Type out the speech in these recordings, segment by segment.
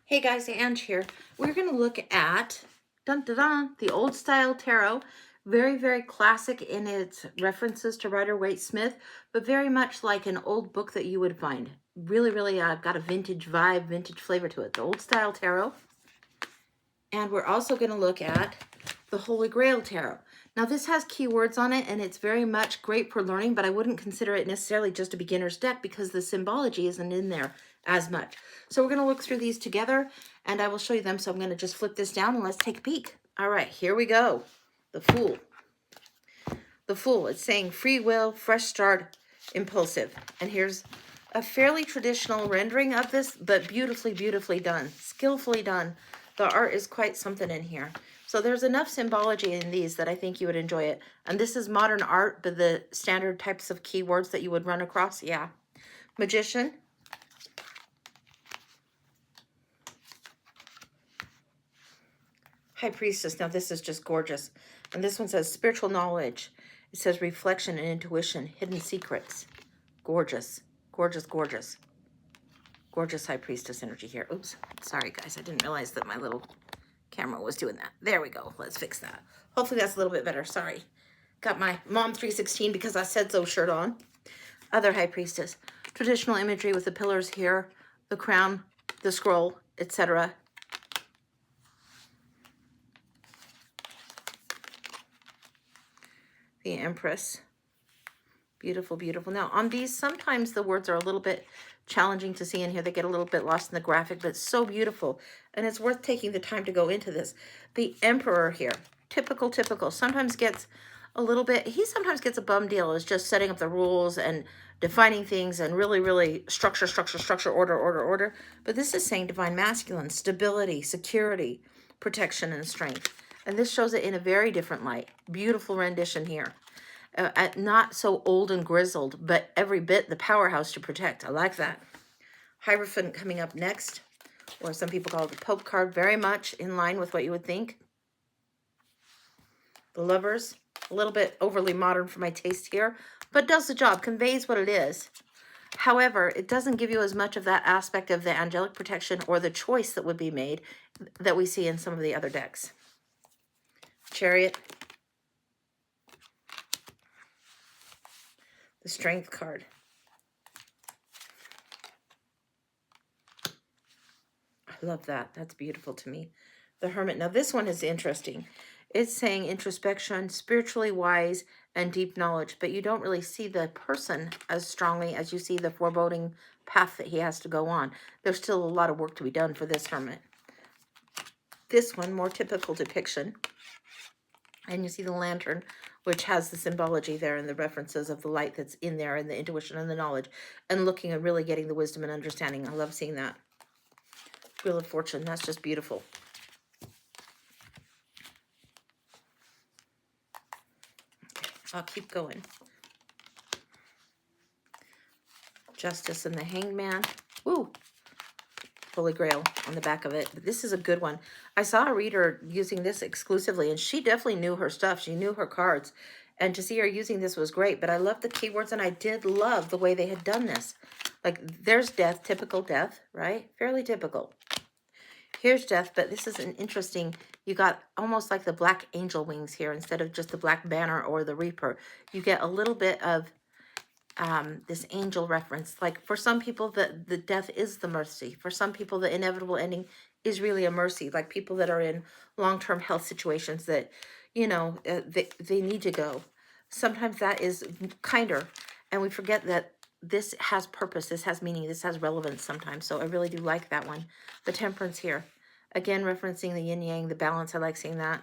Hey guys, Ange here. We're going to look at the old style tarot. Very, very classic in its references to Rider-Waite Smith, but very much like an old book that you would find. Really, really got a vintage vibe, vintage flavor to it. The old style tarot. And we're also going to look at the Holy Grail Tarot. Now this has keywords on it and it's very much great for learning, but I wouldn't consider it necessarily just a beginner's deck because the symbology isn't in there as much. So we're going to look through these together and I will show you them. So I'm going to just flip this down and let's take a peek. All right, here we go. The Fool. The Fool, it's saying free will, fresh start, impulsive. And here's a fairly traditional rendering of this, but beautifully, beautifully done, skillfully done. The art is quite something in here. So there's enough symbology in these that I think you would enjoy it. And this is modern art, but the standard types of keywords that you would run across, yeah. Magician. High Priestess. Now this is just gorgeous. And this one says spiritual knowledge. It says reflection and intuition, hidden secrets. Gorgeous, gorgeous, gorgeous. Gorgeous High Priestess energy here. Oops, sorry guys, I didn't realize that my little camera was doing that. There we go, let's fix that. Hopefully that's a little bit better, sorry. Got my Mom 316 because I said so shirt on. Other High Priestess. Traditional imagery with the pillars here, the crown, the scroll, etc. The Empress. Beautiful, beautiful. Now on these, sometimes the words are a little bit challenging to see in here. They get a little bit lost in the graphic, but it's so beautiful. And it's worth taking the time to go into this. The Emperor here, typical, sometimes gets a little bit, he sometimes gets a bum deal as just setting up the rules and defining things and really, really structure, order. But this is saying divine masculine, stability, security, protection, and strength. And this shows it in a very different light. Beautiful rendition here. Not so old and grizzled, but every bit the powerhouse to protect. I like that. Hierophant coming up next, or some people call it the Pope card, very much in line with what you would think. The Lovers, a little bit overly modern for my taste here, but does the job, conveys what it is. However, it doesn't give you as much of that aspect of the angelic protection or the choice that would be made that we see in some of the other decks. Chariot. The Strength card. I love that. That's beautiful to me. The Hermit. Now this one is interesting. It's saying introspection, spiritually wise, and deep knowledge, but you don't really see the person as strongly as you see the foreboding path that he has to go on. There's still a lot of work to be done for this Hermit. This one, more typical depiction. And you see the Lantern, which has the symbology there and the references of the light that's in there and the intuition and the knowledge and looking and really getting the wisdom and understanding. I love seeing that. Wheel of Fortune, that's just beautiful. I'll keep going. Justice and the Hangman. Ooh, Holy Grail on the back of it. But this is a good one. I saw a reader using this exclusively, and she definitely knew her stuff. She knew her cards. And to see her using this was great. But I love the keywords, and I did love the way they had done this. Like, there's death, typical death, right? Fairly typical. Here's death, but this is an interesting, you got almost like the black angel wings here instead of just the black banner or the reaper. You get a little bit of this angel reference. Like for some people, the death is the mercy. For some people, the inevitable ending is really a mercy. Like people that are in long-term health situations that, you know, they need to go. Sometimes that is kinder. And we forget that this has purpose, this has meaning, this has relevance sometimes. So I really do like that one. The Temperance here. Again, referencing the yin-yang, the balance. I like seeing that.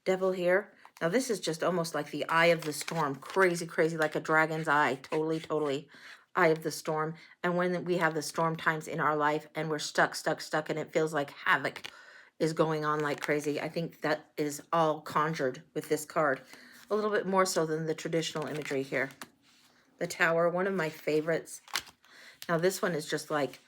Devil here. Now this is just almost like the eye of the storm. Crazy, crazy, like a dragon's eye. Totally, totally eye of the storm. And when we have the storm times in our life and we're stuck, and it feels like havoc is going on like crazy, I think that is all conjured with this card. A little bit more so than the traditional imagery here. The Tower, one of my favorites. Now this one is just like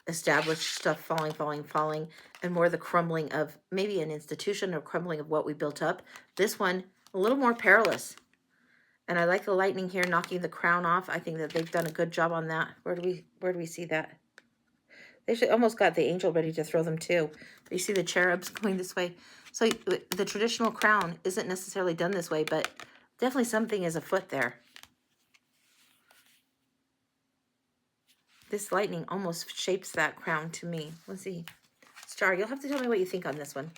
established stuff falling, and more the crumbling of maybe an institution or crumbling of what we built up. This one, a little more perilous. And I like the lightning here knocking the crown off. I think that they've done a good job on that. Where do we see that? They should almost got the angel ready to throw them too. But you see the cherubs going this way. So the traditional crown isn't necessarily done this way, but definitely something is afoot there. This lightning almost shapes that crown to me. Let's see. Star, you'll have to tell me what you think on this one.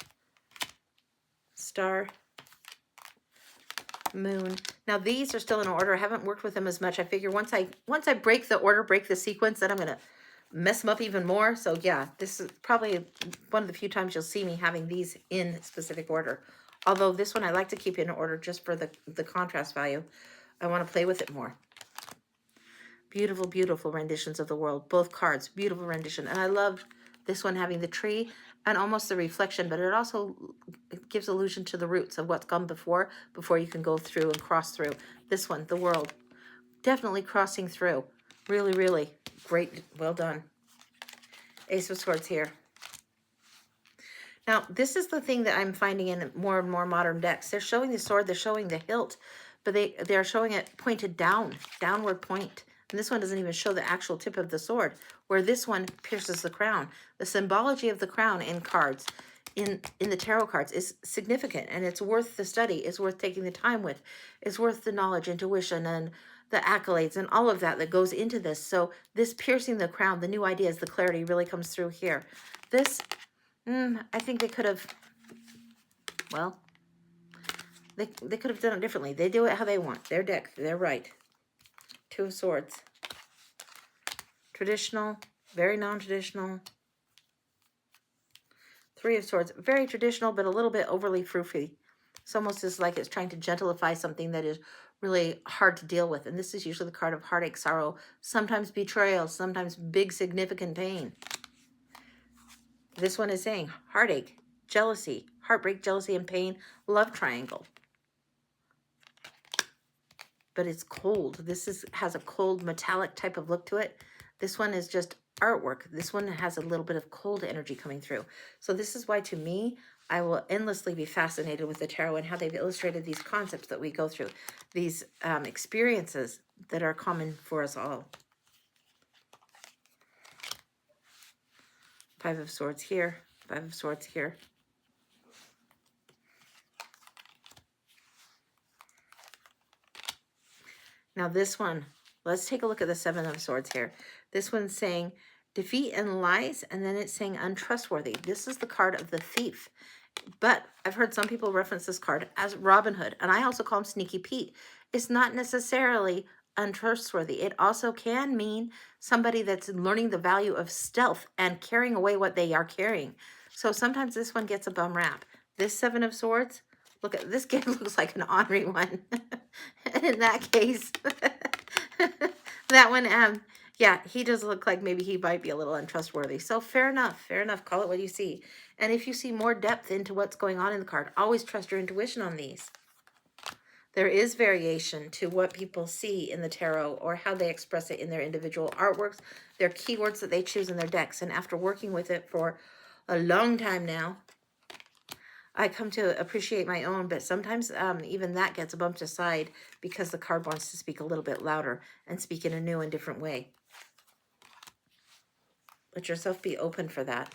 Star, moon. Now these are still in order. I haven't worked with them as much. I figure once I break the order, break the sequence, then I'm going to mess them up even more. So yeah, this is probably one of the few times you'll see me having these in specific order. Although this one I like to keep in order just for the contrast value. I want to play with it more. Beautiful, beautiful renditions of the world. Both cards, beautiful rendition. And I love this one having the tree and almost the reflection, but it also gives illusion to the roots of what's come before you can go through and cross through. This one, the world, definitely crossing through. Really, really great. Well done. Ace of Swords here. Now, this is the thing that I'm finding in more and more modern decks. They're showing the sword, they're showing the hilt, but they're showing it pointed down, downward point. And this one doesn't even show the actual tip of the sword, where this one pierces the crown. The symbology of the crown in cards, in the tarot cards, is significant, and it's worth the study. It's worth taking the time with. It's worth the knowledge, intuition, and the accolades, and all of that goes into this. So this piercing the crown, the new ideas, the clarity really comes through here. This, I think they could have, well, they could have done it differently. They do it how they want. Their deck, they're right. Two of Swords. Traditional, very non-traditional. Three of Swords, very traditional, but a little bit overly froofy. It's almost as like it's trying to gentlify something that is really hard to deal with. And this is usually the card of heartache, sorrow, sometimes betrayal, sometimes big significant pain. This one is saying heartache, jealousy, heartbreak, jealousy, and pain, love triangle. But it's cold. This has a cold metallic type of look to it. This one is just artwork. This one has a little bit of cold energy coming through. So this is why, to me, I will endlessly be fascinated with the tarot and how they've illustrated these concepts that we go through, these experiences that are common for us all. Five of Swords here, Five of Swords here. Now this one, let's take a look at the Seven of Swords here. This one's saying defeat and lies, and then it's saying untrustworthy. This is the card of the thief. But I've heard some people reference this card as Robin Hood, and I also call him Sneaky Pete. It's not necessarily untrustworthy. It also can mean somebody that's learning the value of stealth and carrying away what they are carrying. So sometimes this one gets a bum rap. This Seven of Swords, look at this kid, looks like an ornery one. In that case, that one, yeah, he does look like maybe he might be a little untrustworthy. So fair enough, call it what you see. And if you see more depth into what's going on in the card, always trust your intuition on these. There is variation to what people see in the tarot or how they express it in their individual artworks, their keywords that they choose in their decks. And after working with it for a long time now, I come to appreciate my own, but sometimes even that gets bumped aside because the card wants to speak a little bit louder and speak in a new and different way. Let yourself be open for that.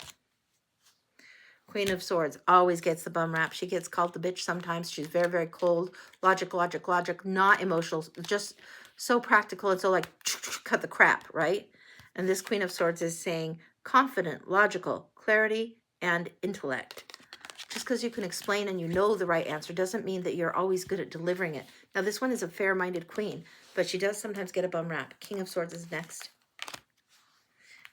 Queen of Swords always gets the bum rap. She gets called the bitch sometimes. She's very, very cold. Logic, not emotional. Just so practical and so like cut the crap, right? And this Queen of Swords is saying confident, logical, clarity, and intellect. Just because you can explain and you know the right answer doesn't mean that you're always good at delivering it. Now, this one is a fair-minded queen, but she does sometimes get a bum rap. King of Swords is next.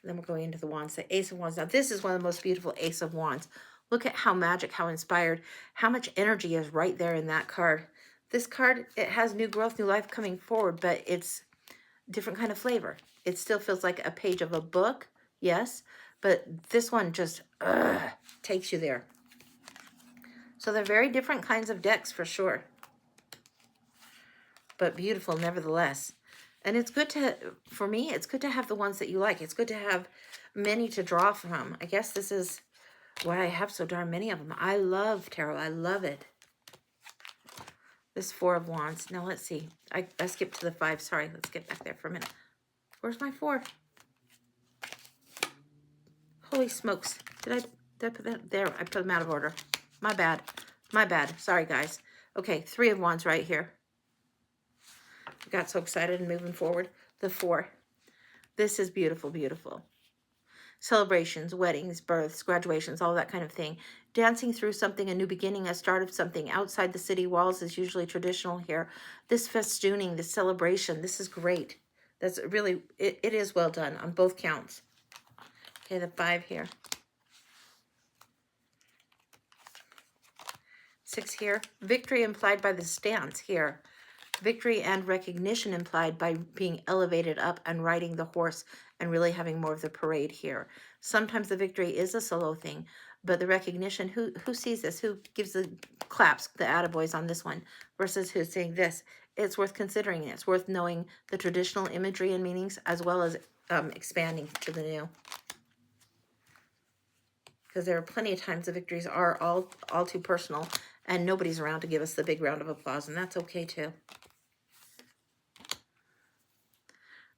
And then we're going into the Wands, the Ace of Wands. Now, this is one of the most beautiful Ace of Wands. Look at how magic, how inspired, how much energy is right there in that card. This card, it has new growth, new life coming forward, but it's different kind of flavor. It still feels like a page of a book, yes, but this one just takes you there. So they're very different kinds of decks for sure, but beautiful nevertheless. And it's good to, for me, it's good to have the ones that you like. It's good to have many to draw from. I guess this is why I have so darn many of them. I love tarot. I love it. This Four of Wands. Now let's see. I skipped to the five. Sorry, let's get back there for a minute. Where's my four? Holy smokes. Did I put that there? I put them out of order. My bad. My bad. Sorry, guys. Okay, 3 of Wands right here. I got so excited and moving forward. The 4. This is beautiful, beautiful. Celebrations, weddings, births, graduations, all that kind of thing. Dancing through something, a new beginning, a start of something outside the city walls is usually traditional here. This festooning, this celebration, this is great. That's really, it is well done on both counts. Okay, the 5 here. 6 here. Victory implied by the stance here. Victory and recognition implied by being elevated up and riding the horse and really having more of the parade here. Sometimes the victory is a solo thing, but the recognition, who sees this? Who gives the claps, the attaboys on this one versus who's saying this? It's worth considering. It's worth knowing the traditional imagery and meanings as well as expanding to the new. Because there are plenty of times the victories are all too personal and nobody's around to give us the big round of applause, and that's okay too.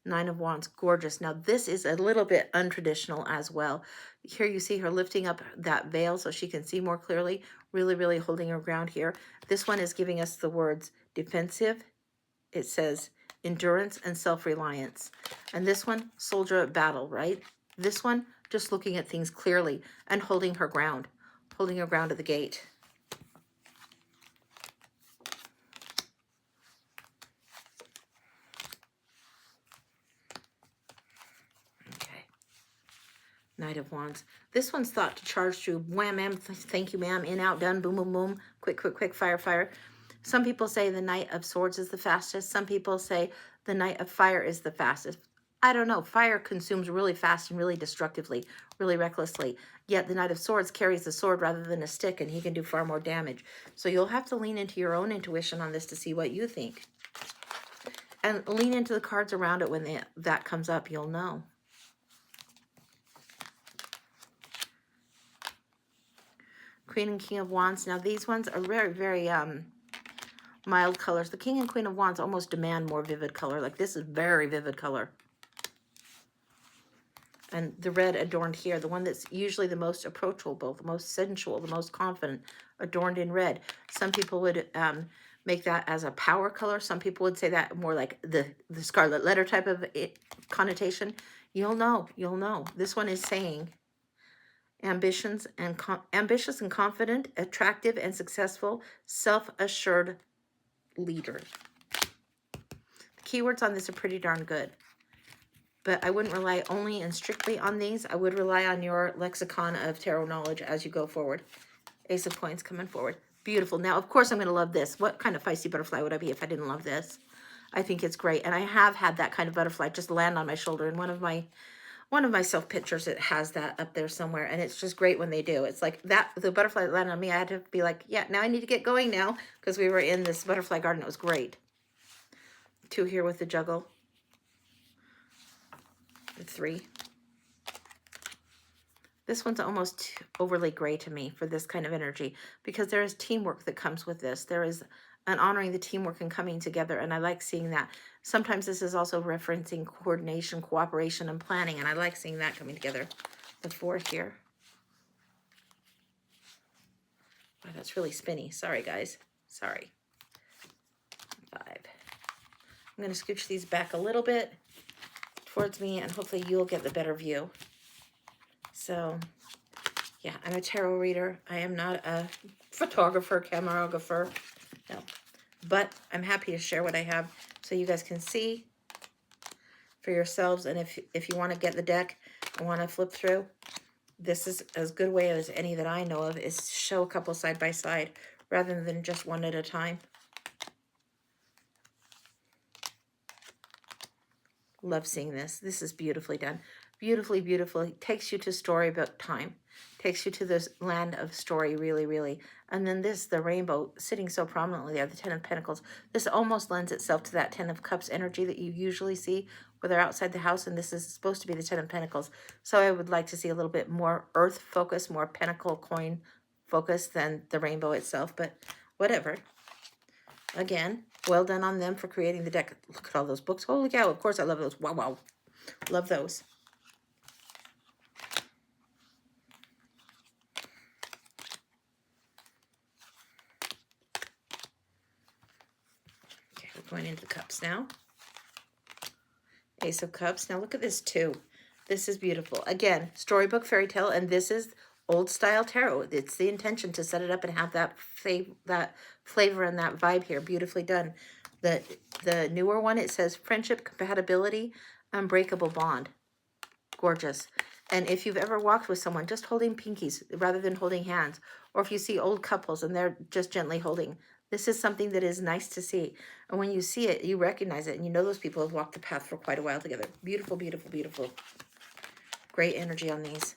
9 of Wands, gorgeous. Now this is a little bit untraditional as well. Here you see her lifting up that veil so she can see more clearly, really, really holding her ground here. This one is giving us the words defensive. It says endurance and self-reliance. And this one, soldier at battle, right? This one, just looking at things clearly and holding her ground at the gate. Knight of Wands. This one's thought to charge through. Wham, ma'am, thank you, ma'am. In, out, done, boom, boom, boom. Quick, quick, quick, fire, fire. Some people say the Knight of Swords is the fastest. Some people say the Knight of Fire is the fastest. I don't know. Fire consumes really fast and really destructively, really recklessly. Yet the Knight of Swords carries the sword rather than a stick, and he can do far more damage. So you'll have to lean into your own intuition on this to see what you think. And lean into the cards around it when that comes up. You'll know. Queen and King of Wands. Now these ones are very, very mild colors. The King and Queen of Wands almost demand more vivid color. Like this is very vivid color. And the red adorned here, the one that's usually the most approachable, the most sensual, the most confident, adorned in red. Some people would make that as a power color. Some people would say that more like the scarlet letter type of connotation. You'll know, you'll know. This one is saying ambitious and confident, attractive and successful, self-assured leader. The keywords on this are pretty darn good, but I wouldn't rely only and strictly on these. I would rely on your lexicon of tarot knowledge as you go forward. Ace of Coins coming forward. Beautiful. Now, of course, I'm going to love this. What kind of feisty butterfly would I be if I didn't love this? I think it's great, and I have had that kind of butterfly just land on my shoulder in one of my self pictures. It has that up there somewhere, and it's just great when they do. It's like that, the butterfly that landed on me, I had to be like, yeah, now I need to get going now, because we were in this butterfly garden. It was great. 2 here with the juggle. The 3. This one's almost overly gray to me for this kind of energy, because there is teamwork that comes with this. There is an honoring the teamwork and coming together, and I like seeing that. Sometimes this is also referencing coordination, cooperation, and planning, and I like seeing that coming together. The 4 here. Oh, that's really spinny. Sorry, guys. Sorry. 5. I'm going to scooch these back a little bit towards me, and hopefully you'll get the better view. So, yeah, I'm a tarot reader. I am not a photographer, camerographer. No, but I'm happy to share what I have so you guys can see for yourselves. And if you want to get the deck and want to flip through, this is as good a way as any that I know of, is show a couple side by side rather than just one at a time. Love seeing this. This is beautifully done. Beautifully, beautifully. Takes you to storybook time. Takes you to this land of story, really, really. And then this, the rainbow, sitting so prominently there, the 10 of Pentacles. This almost lends itself to that 10 of Cups energy that you usually see where they're outside the house, and this is supposed to be the 10 of Pentacles. So I would like to see a little bit more earth focus, more pentacle coin focus than the rainbow itself, but whatever. Again, well done on them for creating the deck. Look at all those books. Holy cow, of course I love those. Wow, wow. Love those. Going into the cups now. Ace of Cups. Now look at this too. This is beautiful. Again, storybook fairy tale, and this is old style tarot. It's the intention to set it up and have that flavor and that vibe here. Beautifully done. The newer one, it says friendship, compatibility, unbreakable bond. Gorgeous. And if you've ever walked with someone just holding pinkies rather than holding hands, or if you see old couples and they're just gently holding, this is something that is nice to see. And when you see it, you recognize it, and you know those people have walked the path for quite a while together. Beautiful, beautiful, beautiful. Great energy on these.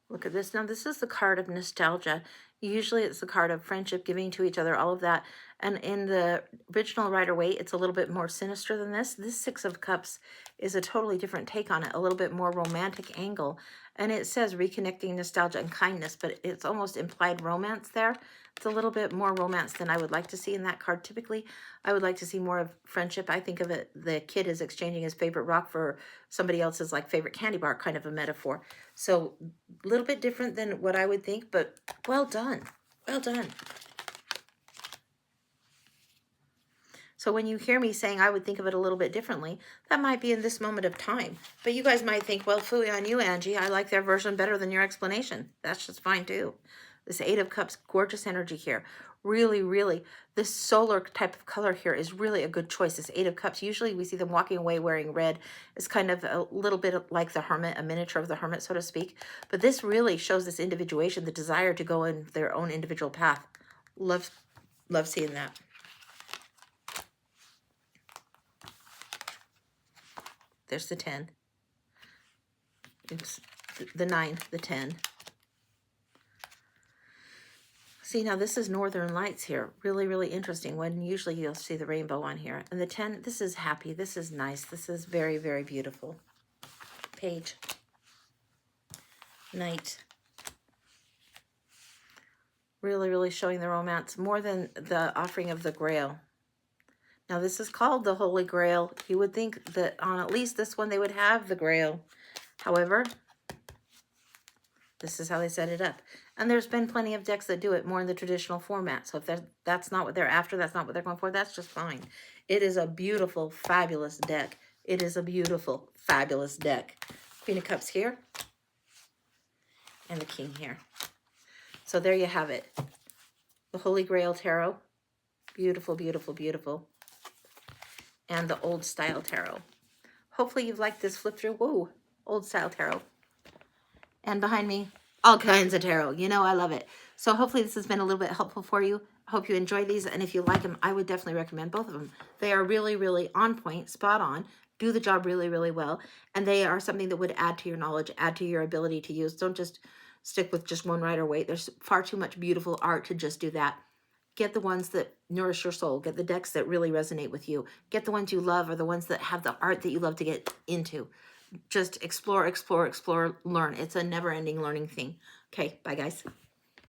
Look at this. Now, this is the card of nostalgia. Usually it's the card of friendship, giving to each other, all of that. And in the original Rider-Waite, it's a little bit more sinister than this. This Six of Cups is a totally different take on it, a little bit more romantic angle. And it says reconnecting nostalgia and kindness, but it's almost implied romance there. It's a little bit more romance than I would like to see in that card. Typically, I would like to see more of friendship. I think of it, the kid is exchanging his favorite rock for somebody else's like favorite candy bar, kind of a metaphor. So a little bit different than what I would think, but well done. Well done. So when you hear me saying I would think of it a little bit differently, that might be in this moment of time. But you guys might think, well, phooey on you, Angie. I like their version better than your explanation. That's just fine too. This Eight of Cups, gorgeous energy here. Really, really, this solar type of color here is really a good choice. This Eight of Cups, usually we see them walking away wearing red. It's kind of a little bit like the Hermit, a miniature of the Hermit, so to speak. But this really shows this individuation, the desire to go in their own individual path. Love seeing that. There's the 10. Oops, the 9, the 10. See, now this is Northern Lights here. Really, really interesting. When usually you'll see the rainbow on here. And the 10, this is happy. This is nice. This is very, very beautiful. Page. Knight. Really, really showing the romance more than the offering of the Grail. Now, this is called the Holy Grail. You would think that on at least this one they would have the Grail. However, this is how they set it up. And there's been plenty of decks that do it more in the traditional format. So if that's not what they're after, that's not what they're going for, that's just fine. It is a beautiful, fabulous deck. It is a beautiful, fabulous deck. Queen of Cups here. And the King here. So there you have it. The Holy Grail Tarot. Beautiful, beautiful, beautiful. And the Old Style Tarot. Hopefully you've liked this flip through. Whoa, Old Style Tarot. And behind me, all kinds of tarot. You know, I love it. So hopefully this has been a little bit helpful for you. I hope you enjoy these. And if you like them, I would definitely recommend both of them. They are really, really on point, spot on, do the job really, really well. And they are something that would add to your knowledge, add to your ability to use. Don't just stick with just one Rider-Waite. There's far too much beautiful art to just do that. Get the ones that nourish your soul. Get the decks that really resonate with you. Get the ones you love or the ones that have the art that you love to get into. Just explore, explore, explore, learn. It's a never-ending learning thing. Okay, bye guys.